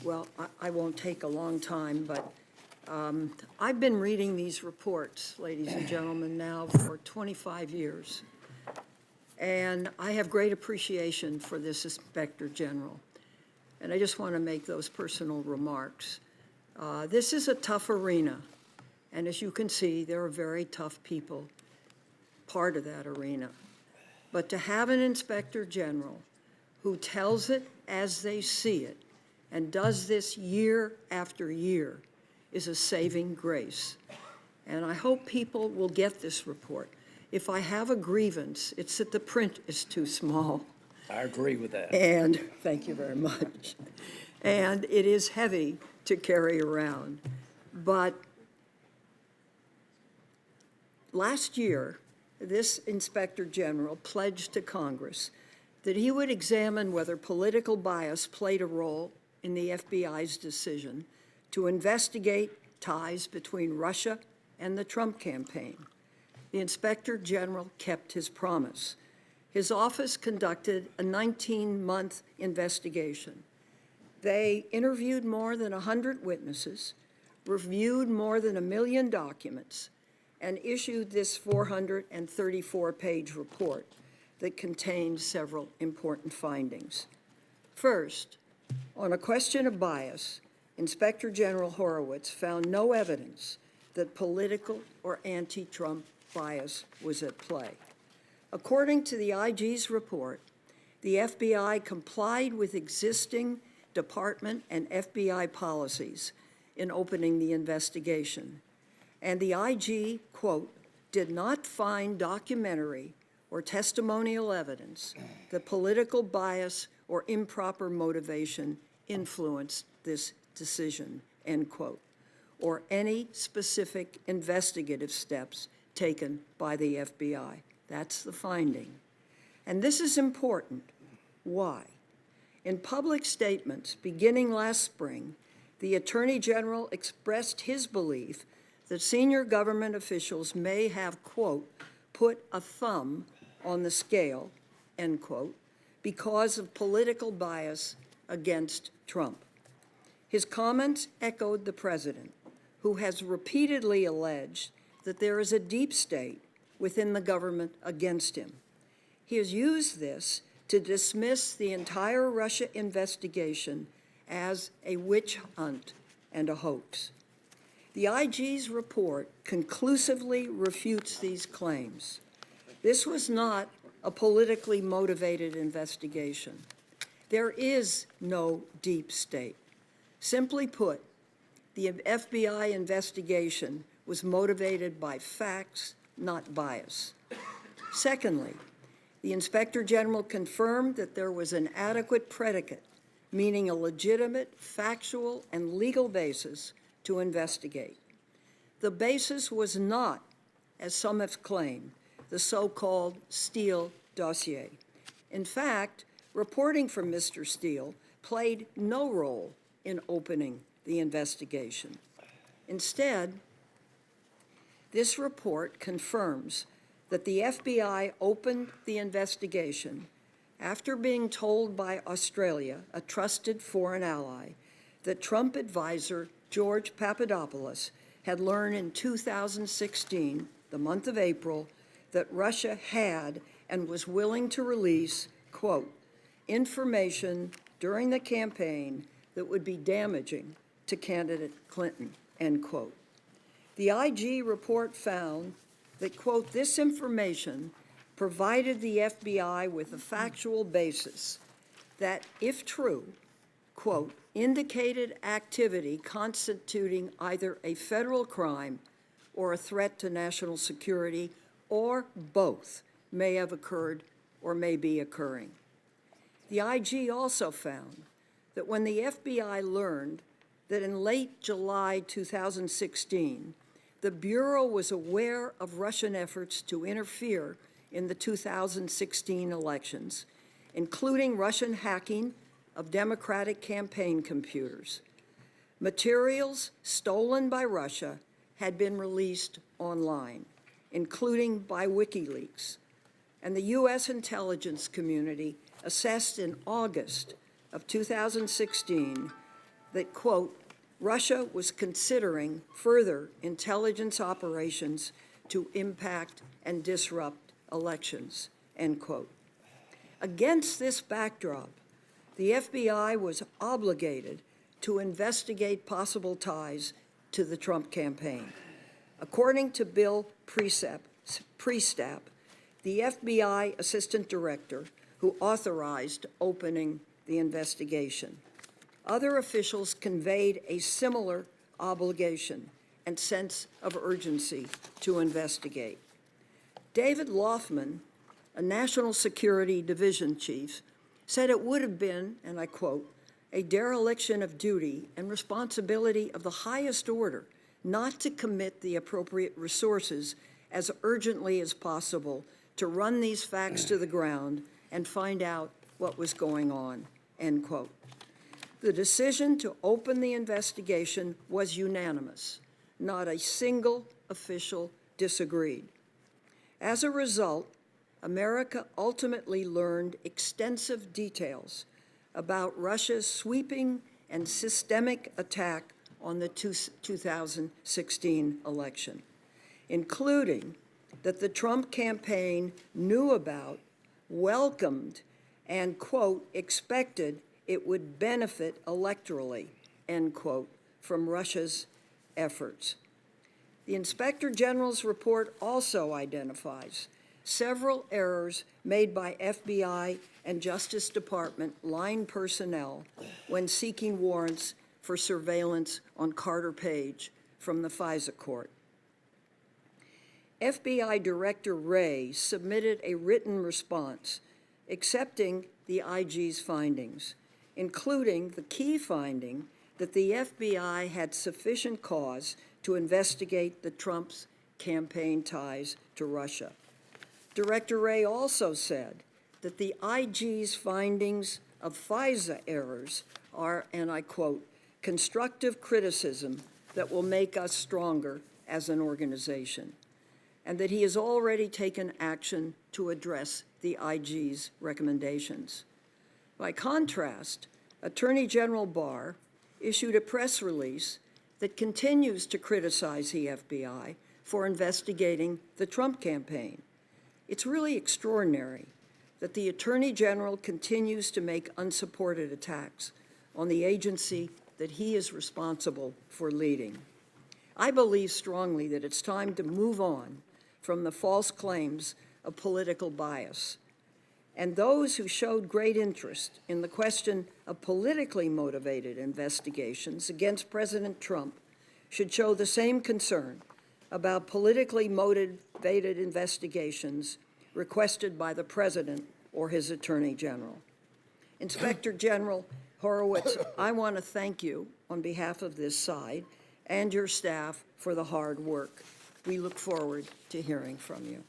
Well, I won't take a long time, but I've been reading these reports, ladies and gentlemen, now for 25 years. And I have great appreciation for this Inspector General. And I just want to make those personal remarks. This is a tough arena. And as you can see, there are very tough people part of that arena. But to have an Inspector General who tells it as they see it and does this year after year is a saving grace. And I hope people will get this report. If I have a grievance, it's that the print is too small. I agree with that. And thank you very much. And it is heavy to carry around. But last year, this Inspector General pledged to Congress that he would examine whether political bias played a role in the FBI's decision to investigate ties between Russia and the Trump campaign. The Inspector General kept his promise. His office conducted a 19-month investigation. They interviewed more than 100 witnesses, reviewed more than 1 million documents, and issued this 434-page report that contains several important findings. First, on a question of bias, Inspector General Horowitz found no evidence that political or anti-Trump bias was at play. According to the IG's report, the FBI complied with existing department and FBI policies in opening the investigation. And the IG, quote, did not find documentary or testimonial evidence that political bias or improper motivation influenced this decision, end quote, or any specific investigative steps taken by the FBI. That's the finding. And this is important. Why? In public statements beginning last spring, the Attorney General expressed his belief that senior government officials may have, quote, put a thumb on the scale, end quote, because of political bias against Trump. His comments echoed the president, who has repeatedly alleged that there is a deep state within the government against him. He has used this to dismiss the entire Russia investigation as a witch hunt and a hoax. The IG's report conclusively refutes these claims. This was not a politically motivated investigation. There is no deep state. Simply put, the FBI investigation was motivated by facts, not bias. Secondly, the Inspector General confirmed that there was an adequate predicate, meaning a legitimate, factual, and legal basis to investigate. The basis was not, as some have claimed, the so-called Steele dossier. In fact, reporting from Mr. Steele played no role in opening the investigation. Instead, this report confirms that the FBI opened the investigation after being told by Australia, a trusted foreign ally, that Trump advisor George Papadopoulos had learned in 2016, the month of April, that Russia had and was willing to release, quote, information during the campaign that would be damaging to candidate Clinton, end quote. The IG report found that, quote, this information provided the FBI with a factual basis that, if true, quote, indicated activity constituting either a federal crime or a threat to national security, or both may have occurred or may be occurring. The IG also found that when the FBI learned that in late July 2016, the Bureau was aware of Russian efforts to interfere in the 2016 elections, including Russian hacking of Democratic campaign computers. Materials stolen by Russia had been released online, including by WikiLeaks. And the U.S. intelligence community assessed in August of 2016 that, quote, Russia was considering further intelligence operations to impact and disrupt elections, end quote. Against this backdrop, the FBI was obligated to investigate possible ties to the Trump campaign. According to Bill Priestap, the FBI Assistant Director who authorized opening the investigation. Other officials conveyed a similar obligation and sense of urgency to investigate. David Loffman, a National Security Division chief, said it would have been, and I quote, a dereliction of duty and responsibility of the highest order not to commit the appropriate resources as urgently as possible to run these facts to the ground and find out what was going on, end quote. The decision to open the investigation was unanimous. Not a single official disagreed. As a result, America ultimately learned extensive details about Russia's sweeping and systemic attack on the 2016 election, including that the Trump campaign knew about, welcomed, and, quote, expected it would benefit electorally, end quote, from Russia's efforts. The Inspector General's report also identifies several errors made by FBI and Justice Department line personnel when seeking warrants for surveillance on Carter Page from the FISA court. FBI Director Wray submitted a written response accepting the IG's findings, including the key finding that the FBI had sufficient cause to investigate the Trump's campaign ties to Russia. Director Wray also said that the IG's findings of FISA errors are, and I quote, constructive criticism that will make us stronger as an organization, and that he has already taken action to address the IG's recommendations. By contrast, Attorney General Barr issued a press release that continues to criticize the FBI for investigating the Trump campaign. It's really extraordinary that the Attorney General continues to make unsupported attacks on the agency that he is responsible for leading. I believe strongly that it's time to move on from the false claims of political bias. And those who showed great interest in the question of politically motivated investigations against President Trump should show the same concern about politically motivated investigations requested by the President or his Attorney General. Inspector General Horowitz, I want to thank you on behalf of this side and your staff for the hard work. We look forward to hearing from you.